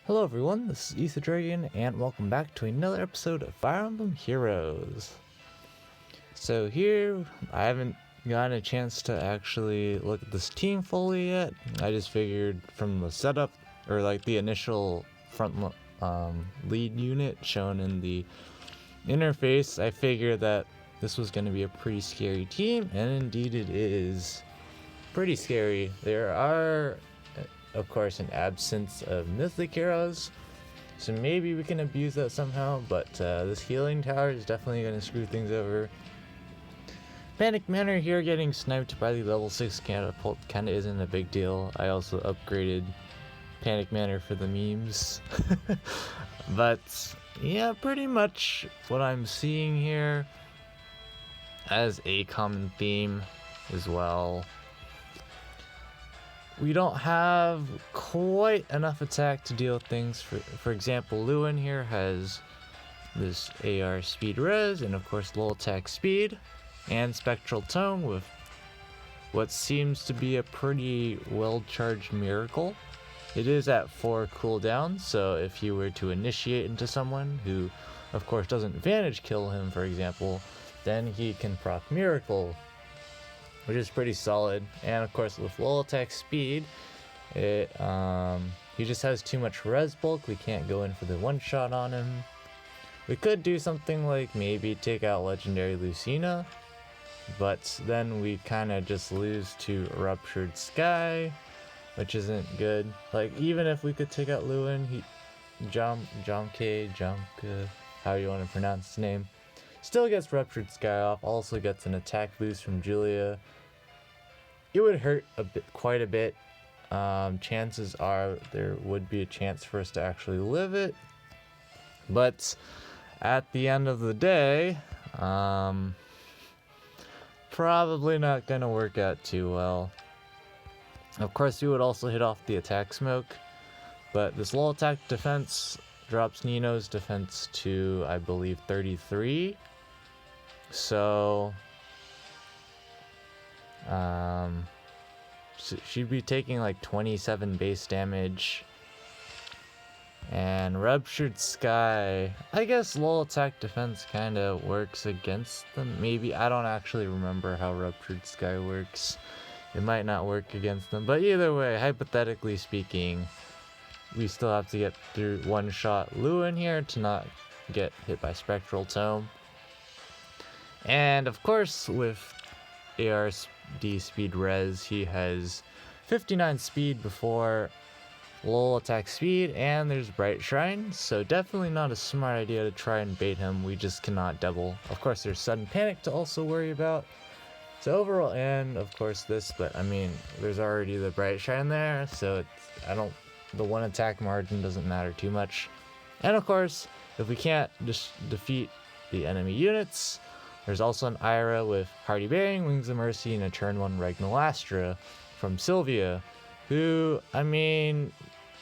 Hello everyone, this is Ether Dragon, and welcome back to another episode of Fire Emblem Heroes. So here, I haven't gotten a chance to actually look at this team fully yet. I just figured from the setup, or like the initial front lead unit shown in the interface, I figured that this was going to be a pretty scary team, and indeed it is. Pretty scary. There are, of course, an absence of mythic heroes, so maybe we can abuse that somehow, but this healing tower is definitely going to screw things over. Panic Manor here getting sniped by the level 6 catapult kind of isn't a big deal. I also upgraded Panic Manor for the memes. But yeah, pretty much what I'm seeing here as a common theme as well. We don't have quite enough attack to deal with things. For example, Lewin here has this AR speed res and of course low attack speed and spectral tone with what seems to be a pretty well charged miracle. It is at 4 cooldown, so if you were to initiate into someone who of course doesn't advantage kill him, for example, then he can proc miracle, which is pretty solid. And of course with low attack speed, he just has too much res bulk. We can't go in for the one shot on him. We could do something like maybe take out legendary Lucina, but then we kind of just lose to Ruptured Sky, which isn't good. Like even if we could take out Lewin, Jomke, how you want to pronounce his name, still gets Ruptured Sky off, also gets an attack boost from Julia. It would hurt quite a bit. Chances are there would be a chance for us to actually live it. But at the end of the day, probably not going to work out too well. Of course, we would also hit off the attack smoke, but this low attack defense drops Nino's defense to, I believe, 33. So she'd be taking like 27 base damage. And Ruptured Sky, I guess low attack defense kind of works against them. Maybe, I don't actually remember how Ruptured Sky works. It might not work against them, but either way, hypothetically speaking, we still have to get through one shot Lewin here to not get hit by Spectral Tome. And of course, with ARD speed res, he has 59 speed before low attack speed, and there's Bright Shrine, so definitely not a smart idea to try and bait him. We just cannot double. Of course, there's Sudden Panic to also worry about. So overall, and of course this, but I mean, there's already the Bright Shrine there, so the one attack margin doesn't matter too much. And of course, if we can't just defeat the enemy units, there's also an Ira with Hardy Bearing, Wings of Mercy, and a turn 1 Regnalastra from Sylvia, who, I mean,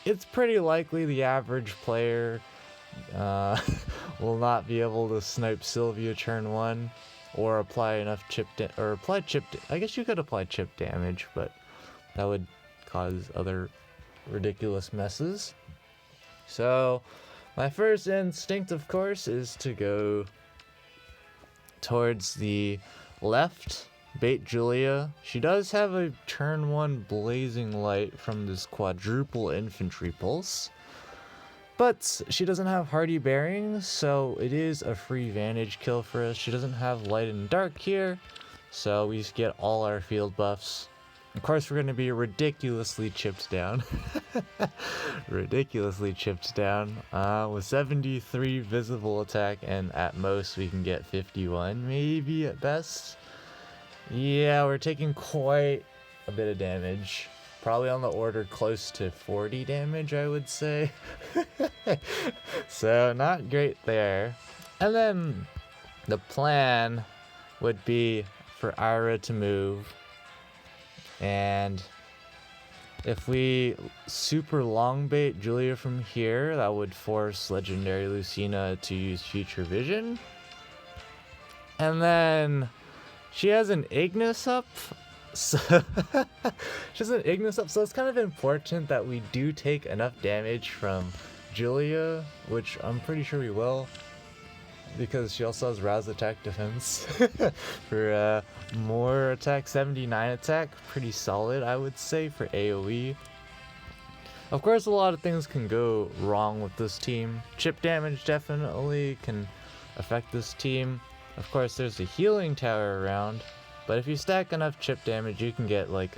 it's pretty likely the average player will not be able to snipe Sylvia turn 1 or apply enough I guess you could apply chip damage, but that would cause other ridiculous messes. So my first instinct, of course, is to go towards the left, bait Julia. She does have a turn 1 Blazing Light from this quadruple infantry pulse, but she doesn't have Hardy Bearing, so it is a free vantage kill for us. She doesn't have Light and Dark here, so we just get all our field buffs. Of course, we're going to be ridiculously chipped down. Ridiculously chipped down. With 73 visible attack, and at most we can get 51, maybe at best. Yeah, we're taking quite a bit of damage. Probably on the order close to 40 damage, I would say. So, not great there. And then the plan would be for Ira to move. And if we super long bait Julia from here, that would force legendary Lucina to use Future Vision. And then she has an Ignis up, So she's an Ignis up, so it's kind of important that we do take enough damage from Julia, which I'm pretty sure we will, because she also has Raz attack defense for more attack, 79 attack, pretty solid I would say for AoE. Of course, a lot of things can go wrong with this team. Chip damage definitely can affect this team. Of course, there's a healing tower around, but if you stack enough chip damage, you can get like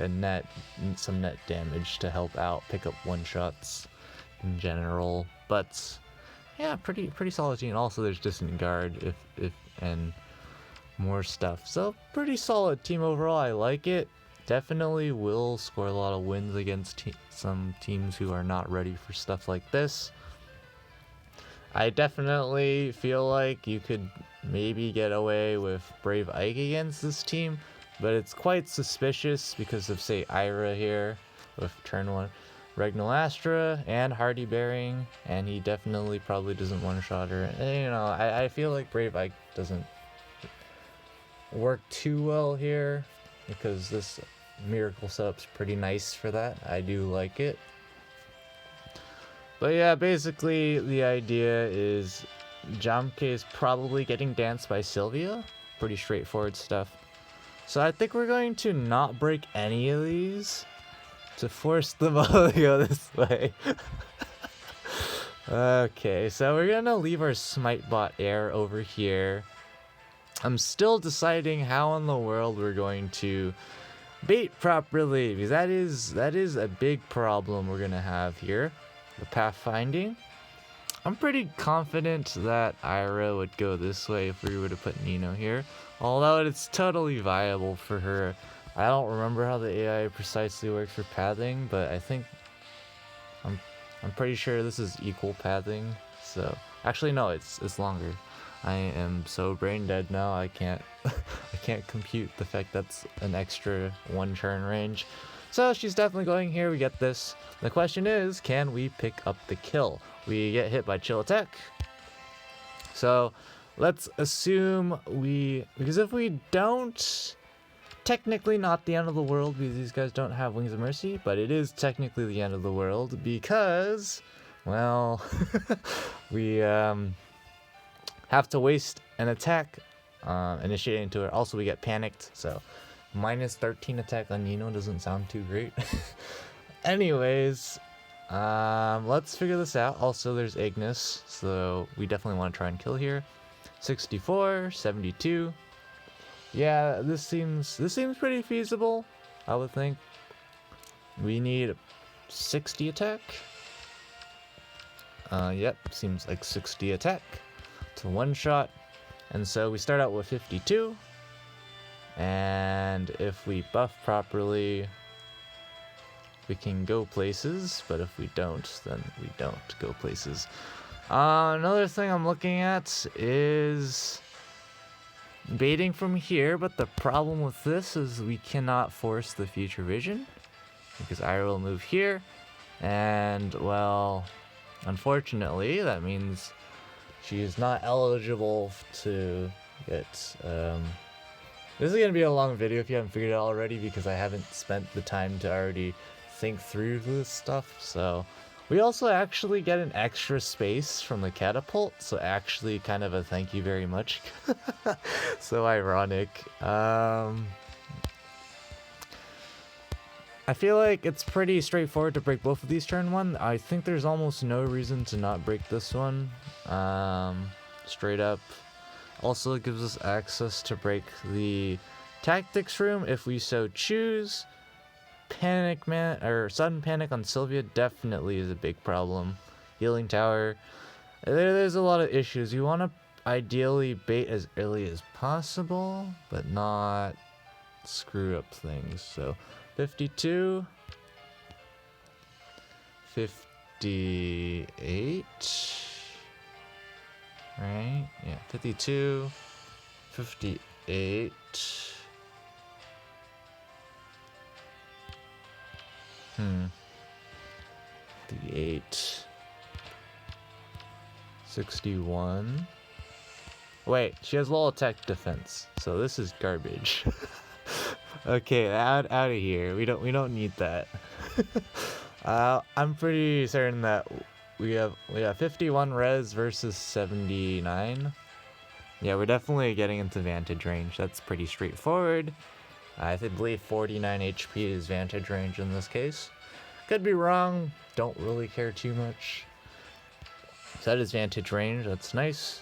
some net damage to help out, pick up one-shots in general. But yeah, pretty solid team. Also, there's distant guard and more stuff. So pretty solid team overall. I like it. Definitely will score a lot of wins against some teams who are not ready for stuff like this. I definitely feel like you could maybe get away with Brave Ike against this team, but it's quite suspicious because of, say, Ira here with turn 1 Regnal Astra and Hardy Bearing, and he definitely probably doesn't one-shot her. And, you know, I feel like Brave Ike doesn't work too well here, because this miracle setup's pretty nice for that. I do like it. But yeah, basically the idea is Jamke is probably getting danced by Sylvia. Pretty straightforward stuff. So I think we're going to not break any of these to force them all to go this way. Okay, so we're gonna leave our Smite Bot Air over here. I'm still deciding how in the world we're going to bait properly, because that is a big problem we're gonna have here. The pathfinding. I'm pretty confident that Ira would go this way if we were to put Nino here, although it's totally viable for her. I don't remember how the AI precisely works for pathing, but I think I'm pretty sure this is equal pathing. So actually no, it's longer. I am so brain dead now. I can't I can't compute the fact that's an extra 1 turn range. So she's definitely going here. We get this. The question is, can we pick up the kill? We get hit by chill attack. So let's assume because if we don't, technically not the end of the world because these guys don't have Wings of Mercy, but it is technically the end of the world because, well, we have to waste an attack initiating into it. Also, we get panicked, so minus 13 attack on Nino doesn't sound too great. Anyways, let's figure this out. Also, there's Ignis, so we definitely want to try and kill here. 64, 72. Yeah, this seems pretty feasible, I would think. We need 60 attack. Yep, seems like 60 attack to one shot. And so we start out with 52. And if we buff properly, we can go places, but if we don't, then we don't go places. Another thing I'm looking at is baiting from here, but the problem with this is we cannot force the future vision because Ira will move here, and well, unfortunately, that means she is not eligible to get this is gonna be a long video if you haven't figured it out already, because I haven't spent the time to already think through this stuff. So we also actually get an extra space from the catapult, so actually kind of a thank you very much. So ironic. I feel like it's pretty straightforward to break both of these turn 1. I think there's almost no reason to not break this one. Straight up. Also, it gives us access to break the tactics room if we so choose. Panic man or sudden panic on Sylvia definitely is a big problem. Healing tower. There's a lot of issues. You want to ideally bait as early as possible, but not screw up things. So 52, 58. Right? Yeah, 52, 58. 58. 61. Wait, she has low attack defense, so this is garbage. Okay, out of here. We don't need that. I'm pretty certain that we have 51 res versus 79. Yeah, we're definitely getting into vantage range. That's pretty straightforward. I believe 49 HP is vantage range in this case. Could be wrong. Don't really care too much. So that is vantage range. That's nice.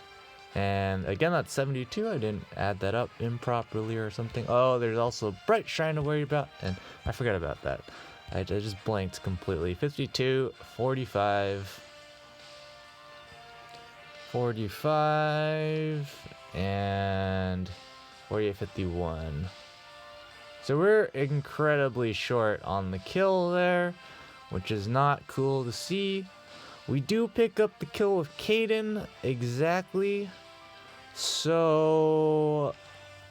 And again, that's 72. I didn't add that up improperly or something. Oh, there's also Bright Shrine to worry about. And I forgot about that. I just blanked completely. 52, 45, 45, and 48, 51. So we're incredibly short on the kill there, which is not cool to see. We do pick up the kill with Caden, exactly. So,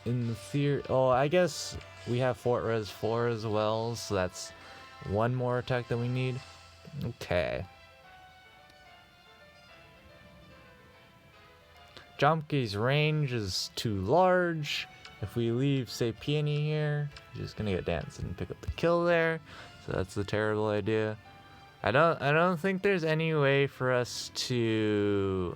in the theory, I guess we have Fort Res 4 as well, so that's one more attack that we need. Okay. Jumpy's range is too large. If we leave, say, Peony here, he's just gonna get danced and pick up the kill there. So that's a terrible idea. I don't think there's any way for us to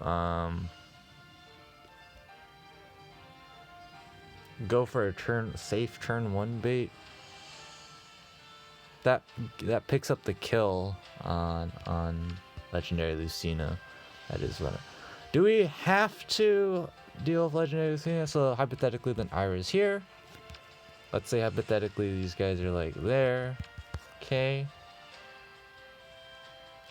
go for a safe turn 1 bait. That picks up the kill on Legendary Lucina. That is what. Do we have to deal with Legendary Lucina? So hypothetically, then Ira's here. Let's say hypothetically these guys are like there. Okay.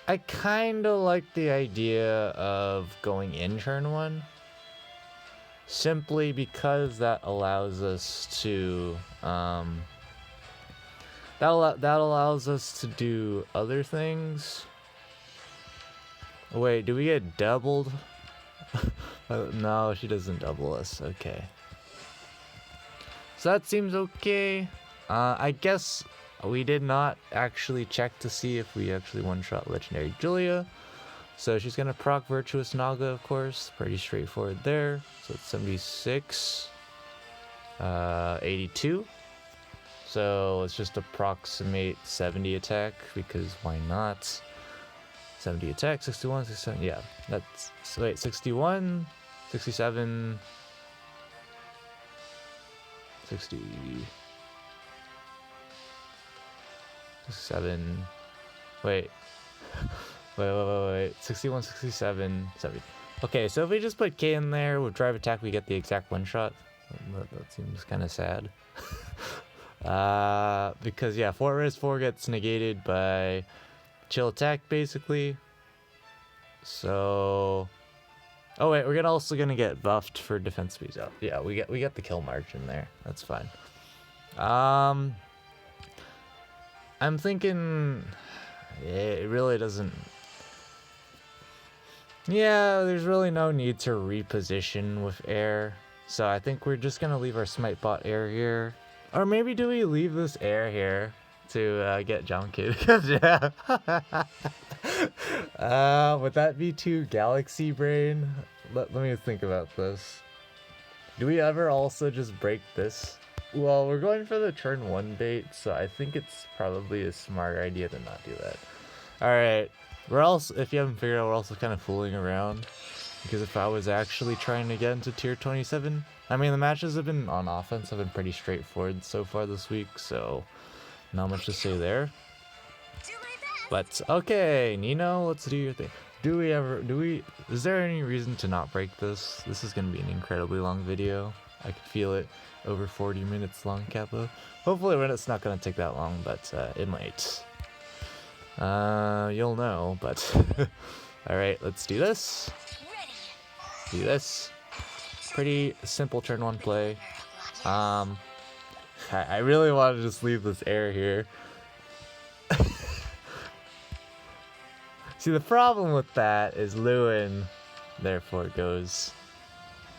I kind of like the idea of going in turn 1. Simply because that allows us to that allows us to do other things. Wait, do we get doubled? No, she doesn't double us. Okay. So that seems okay. I guess we did not actually check to see if we actually one-shot Legendary Julia. So she's going to proc Virtuous Naga, of course. Pretty straightforward there. So it's 76. 82. So let's just approximate 70 attack, because why not? 70 attack, 61, 67. Yeah, that's... So wait, 61, 67... 60... 67... Wait. Wait. 61, 67, 70. Okay, so if we just put K in there with drive attack, we get the exact one shot. That seems kind of sad. Because yeah, Fort Res 4 gets negated by chill attack basically. So, oh wait, we're also gonna get buffed for defense speed. Oh, yeah, we get the kill margin there. That's fine. I'm thinking it really doesn't. Yeah, there's really no need to reposition with air. So I think we're just gonna leave our Smite Bot air here. Or maybe do we leave this air here to get Jump Kid? Yeah. Would that be too Galaxy Brain? Let me think about this. Do we ever also just break this? Well, we're going for the turn 1 bait, so I think it's probably a smart idea to not do that. Alright. We're also, if you haven't figured out, we're also kind of fooling around. Because if I was actually trying to get into tier 27, I mean, the matches have been on offense have been pretty straightforward so far this week, so not much to say there. But okay, Nino, let's do your thing. Is there any reason to not break this? This is gonna be an incredibly long video. I can feel it. Over 40 minutes long, Kappa. Hopefully it's not gonna take that long, but it might. You'll know, but alright, let's do this. Do this. Pretty simple turn 1 play. I really want to just leave this air here. See, the problem with that is Lewin, therefore goes.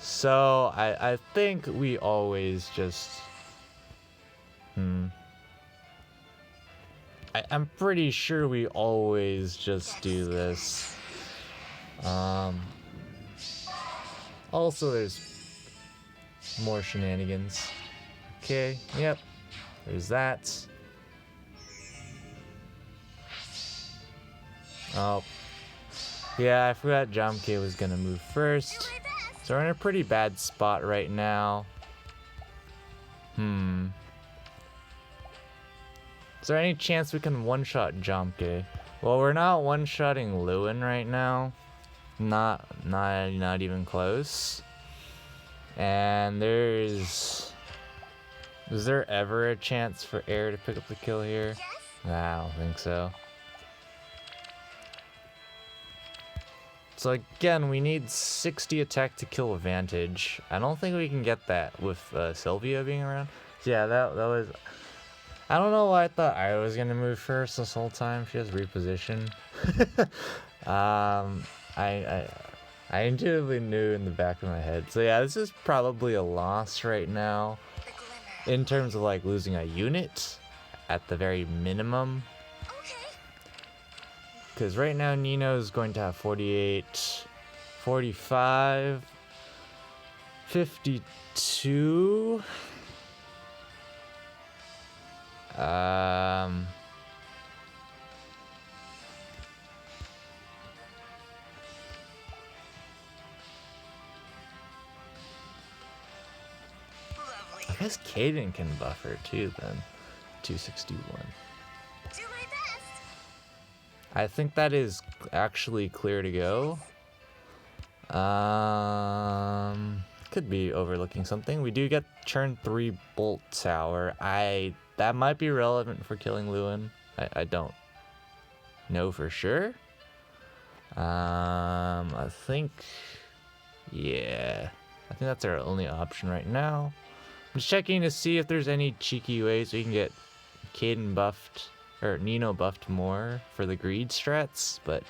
So I think we always just I'm pretty sure we always just do this. Also, there's more shenanigans. Okay, yep. there's that. Oh. Yeah, I forgot Jomke was gonna move first. So we're in a pretty bad spot right now. Is there any chance we can one-shot Jomke? Well, we're not one-shotting Lewin right now. Not even close. And is there ever a chance for Air to pick up the kill here? Nah, I don't think so. So again, we need 60 attack to kill advantage. I don't think we can get that with Sylvia being around. So yeah, that was... I don't know why I thought I was gonna move first this whole time. She has reposition. I intuitively knew in the back of my head. So yeah, this is probably a loss right now. In terms of like losing a unit at the very minimum. Because right now Nino is going to have 48, 45, 52. I guess Caden can buffer too then. 261. Do my best. I think that is actually clear to go. Could be overlooking something. We do get turn 3 bolt tower. That might be relevant for killing Lewin. I don't know for sure. I think, yeah, I think that's our only option right now. I'm just checking to see if there's any cheeky ways we can get Caden buffed, or Nino buffed more for the greed strats, but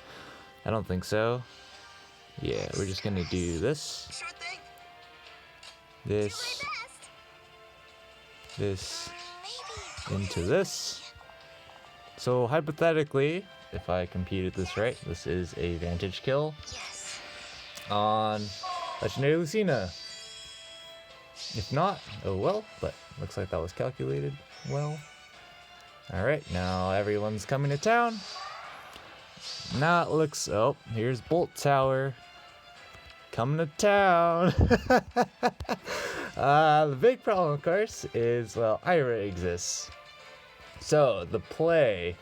I don't think so. Yeah, we're just gonna do this. Sure thing. This. Do my best. This. Maybe. Into this. So hypothetically, if I computed this right, this is a vantage kill Yes. on Legendary Lucina. If not, oh well, but looks like that was calculated well. Alright, now everyone's coming to town. Now it looks, oh, here's Bolt Tower. Coming to town. The big problem, of course, is, well, Ira exists. So, the play.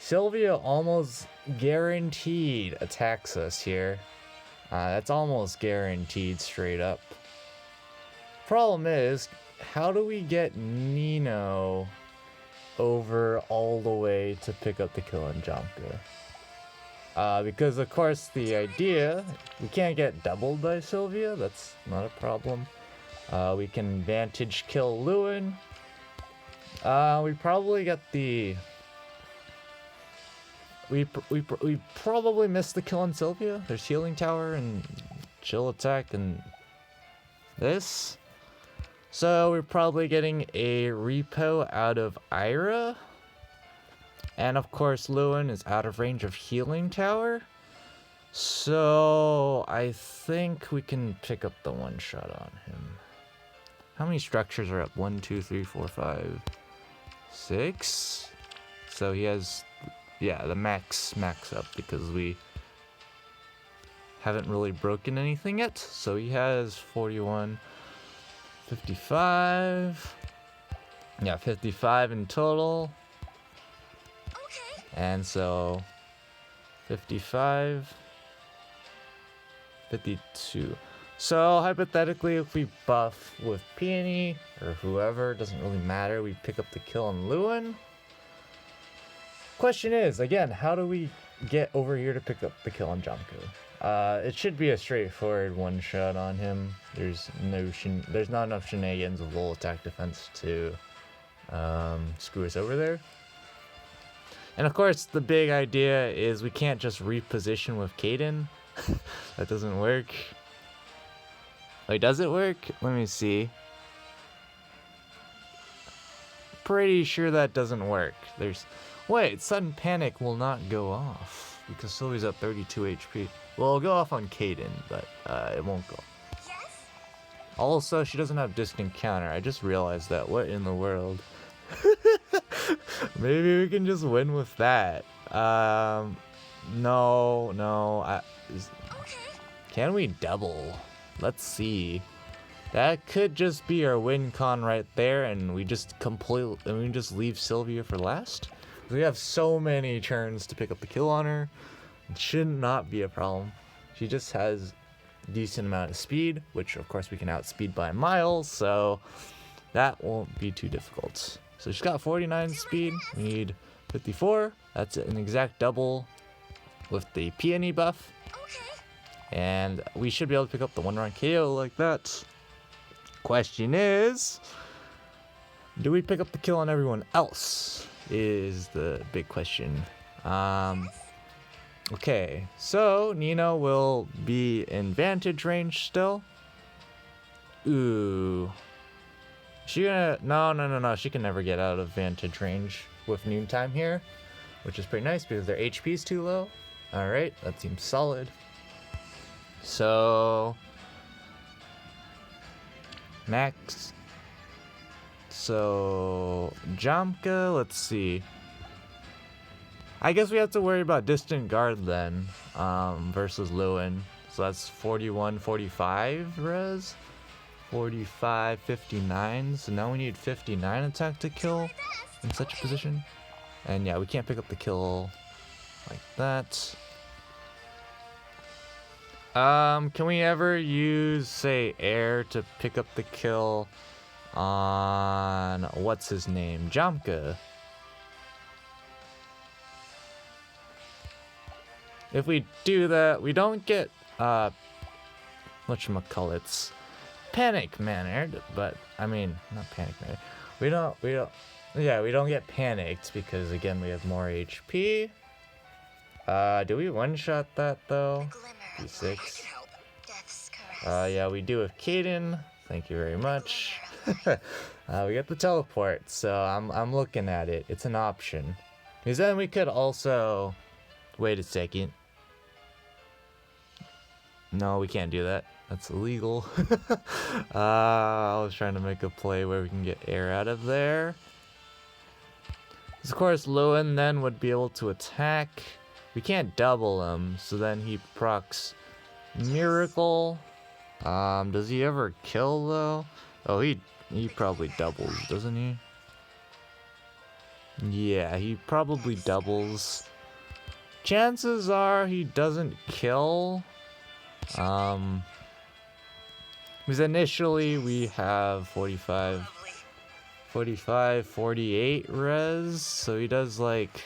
Sylvia almost guaranteed attacks us here. That's almost guaranteed straight up. Problem is, how do we get Nino over all the way to pick up the kill on Jomka? Because of course the idea, we can't get doubled by Sylvia, that's not a problem. We can vantage kill Lewin. We probably get the... We probably missed the kill on Sylvia. There's healing tower and chill attack and this. So we're probably getting a repo out of Ira. And of course Lewin is out of range of healing tower. So I think we can pick up the one shot on him. How many structures are up? 1, 2, 3, 4, 5, 6. So he has, yeah, the max up because we haven't really broken anything yet. So he has 41, 55. Yeah, 55 in total. Okay. And so 55, 52. So hypothetically, if we buff with Peony or whoever, doesn't really matter, we pick up the kill on Lewin. Question is, again, how do we get over here to pick up the kill on Jomko? It should be a straightforward one shot on him. There's not enough shenanigans of low attack defense to screw us over there. And of course, the big idea is we can't just reposition with Caden. That doesn't work. Wait, does it work? Let me see. Pretty sure that doesn't work. Wait, sudden panic will not go off because Sylvie's at 32 HP. Well, it'll go off on Caden, but it won't go. Yes. Also, she doesn't have distant counter. I just realized that. What in the world? Maybe we can just win with that. No. Okay. Can we double? Let's see. That could just be our win con right there, and we just leave Sylvia for last. We have so many turns to pick up the kill on her. It should not be a problem. She just has a decent amount of speed, which of course we can outspeed by miles, so that won't be too difficult. So she's got 49 speed. We need 54. That's an exact double with the peony buff. Okay. And we should be able to pick up the 1-round KO like that. Question is, do we pick up the kill on everyone else? Is the big question. Okay, so Nino will be in vantage range still. Ooh. She gonna... No. She can never get out of vantage range with noontime here, which is pretty nice because their HP is too low. Alright, that seems solid. So... Max. So... Jamka, let's see. I guess we have to worry about distant guard then, versus Lewin. So that's 41, 45 res. 45, 59. So now we need 59 attack to kill in such a position. And yeah, we can't pick up the kill like that. Can we ever use, say, air to pick up the kill on, what's his name? Jamka. If we do that, we don't get, whatchamacallits, panic mannered, but, I mean, not panic mannered. We don't get panicked because, again, we have more HP. Do we one-shot that, though? D6. Yeah, we do with Kaden. Thank you very much. We get the teleport, so I'm looking at it. It's an option. Because then we could also... Wait a second. No, we can't do that. That's illegal. I was trying to make a play where we can get air out of there. Of course, Lewin then would be able to attack. We can't double him, so then he procs Miracle. Does he ever kill though? Oh, he probably doubles, doesn't he? Yeah, he probably doubles. Chances are he doesn't kill. Because initially we have 45, 48 res, so he does like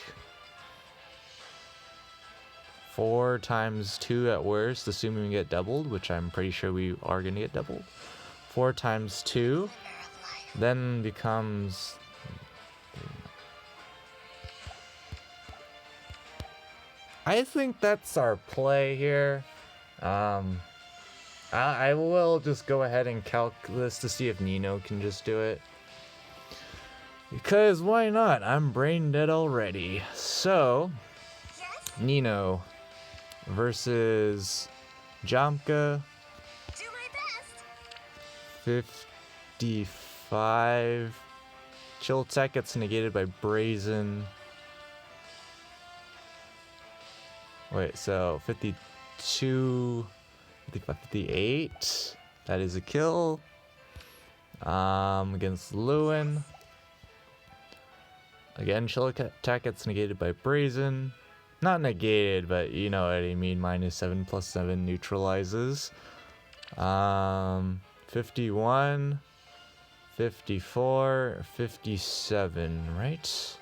4 times 2 at worst, assuming we get doubled, which I'm pretty sure we are gonna get doubled. 4 times 2, then becomes... I think that's our play here. I will just go ahead and calc this to see if Nino can just do it. Because why not? I'm brain dead already. So, Nino versus Jamka. Do my best. 55. Chill attack gets negated by Brazen. Wait, so 52, 55, 58. That is a kill. Against Lewin. Again, chill attack gets negated by Brazen. Not negated, but you know what I mean. -7 + 7 neutralizes. 51, 54, 57, right?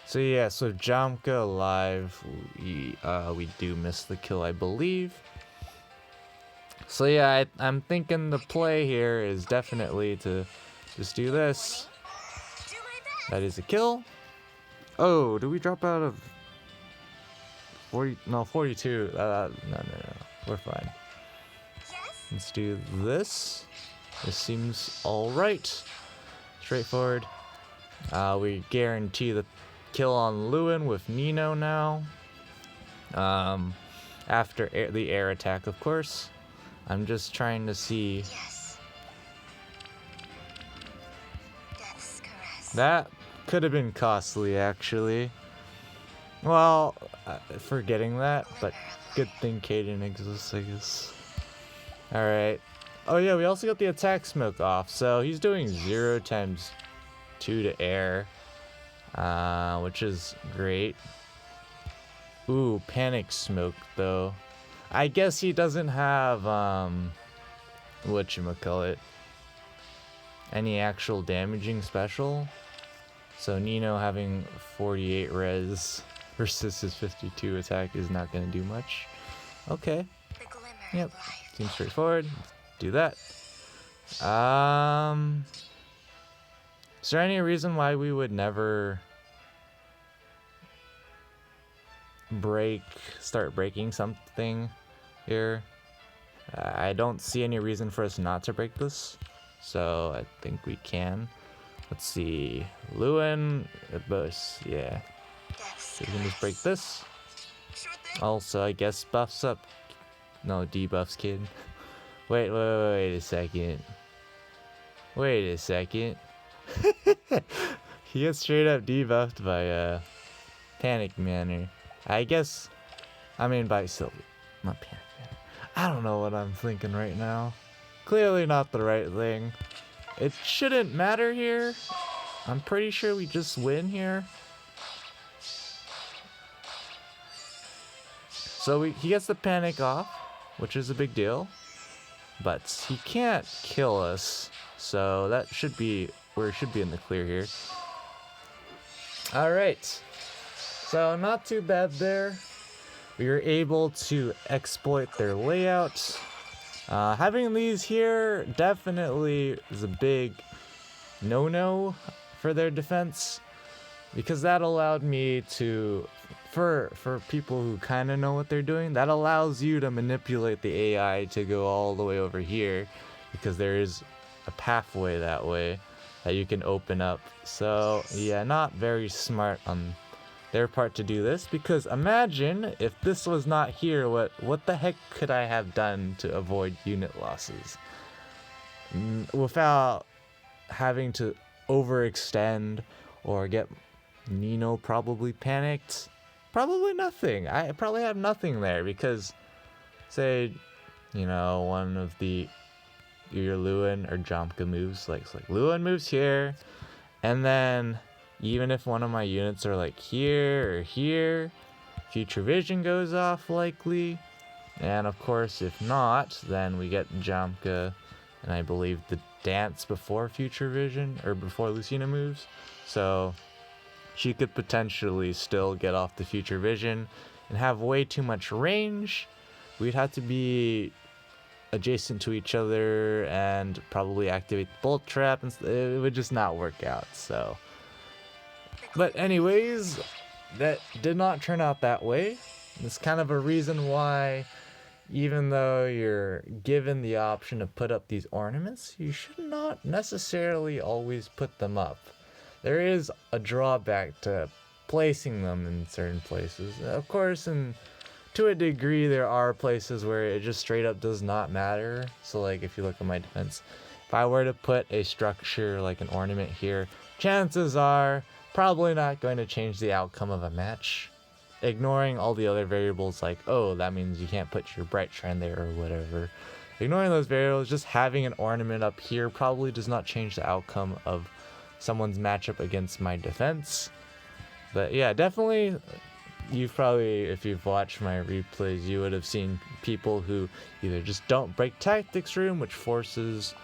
So yeah, so Jamka alive, we do miss the kill, I believe. So yeah, I'm thinking the play here is definitely to just do this. Do my best. That is a kill. Oh, do we drop out of 40? No, 42. No. We're fine. Yes. Let's do this. This seems alright. Straightforward. We guarantee the kill on Lewin with Nino now. After the air attack, of course. I'm just trying to see That could have been costly, actually. Well, forgetting that, but good thing Caden exists, I guess. Alright. Oh yeah, we also got the attack smoke off, so he's doing 0 times 2 to air, which is great. Ooh, panic smoke, though. I guess he doesn't have, whatchamacallit, any actual damaging special. So Nino having 48 res versus his 52 attack is not going to do much. Okay. Yep. Seems straightforward. Let's do that. Is there any reason why we would never start breaking something here? I don't see any reason for us not to break this, so I think we can. Let's see, Lewin, Bus, yeah. So we can just break this. Also, I guess buffs up. No, debuffs, kid. Wait a second. Wait a second. He gets straight up debuffed by Panic Manor. I guess, I mean by Sylvie, not Panic Manor. I don't know what I'm thinking right now. Clearly not the right thing. It shouldn't matter here. I'm pretty sure we just win here. So he gets the panic off, which is a big deal. But he can't kill us. So that should be where it should be in the clear here. Alright. So not too bad there. We were able to exploit their layout. Having these here definitely is a big no-no for their defense, because that allowed me to, for people who kind of know what they're doing, that allows you to manipulate the AI to go all the way over here, because there is a pathway that way that you can open up. So yeah, not very smart on their part to do this, because imagine if this was not here, what the heck could I have done to avoid unit losses without having to overextend or get Nino probably panicked? Probably nothing. I probably have nothing there, because say, you know, one of your Lewin or Jomka moves, like Lewin moves here, and then even if one of my units are like here or here, Future Vision goes off likely. And of course, if not, then we get Jomka and I believe the dance before Future Vision, or before Lucina moves. So she could potentially still get off the Future Vision and have way too much range. We'd have to be adjacent to each other and probably activate the Bolt Trap, and it would just not work out, so. But anyways, that did not turn out that way. It's kind of a reason why, even though you're given the option to put up these ornaments, you should not necessarily always put them up. There is a drawback to placing them in certain places. Of course, and to a degree, there are places where it just straight up does not matter. So like if you look at my defense, if I were to put a structure like an ornament here, chances are probably not going to change the outcome of a match. Ignoring all the other variables like, oh, that means you can't put your bright shrine there or whatever. Ignoring those variables, just having an ornament up here probably does not change the outcome of someone's matchup against my defense. But yeah, definitely, you've probably, if you've watched my replays, you would have seen people who either just don't break tactics room, which forces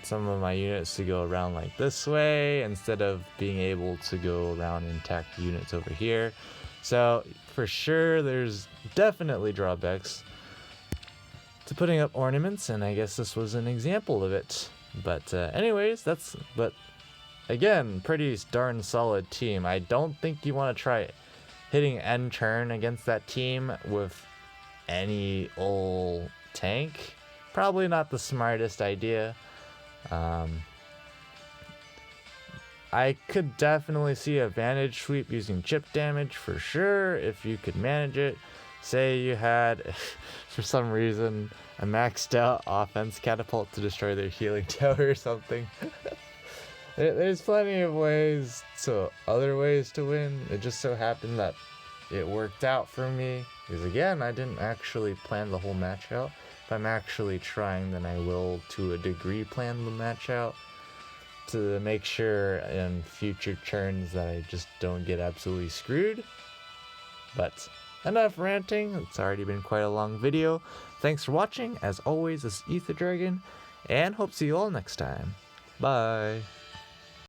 some of my units to go around like this way instead of being able to go around and attack units over here. So for sure, there's definitely drawbacks to putting up ornaments, and I guess this was an example of it. But anyways, but again, pretty darn solid team. I don't think you want to try hitting end turn against that team with any old tank. Probably not the smartest idea. I could definitely see a Vantage Sweep using chip damage for sure if you could manage it. Say you had, for some reason, a maxed out offense catapult to destroy their healing tower or something. There's plenty of other ways to win. It just so happened that it worked out for me. Because again, I didn't actually plan the whole match out. If I'm actually trying, then I will, to a degree, plan the match out to make sure in future turns that I just don't get absolutely screwed. But enough ranting. It's already been quite a long video. Thanks for watching. As always, this is Ether Dragon, and hope to see you all next time. Bye.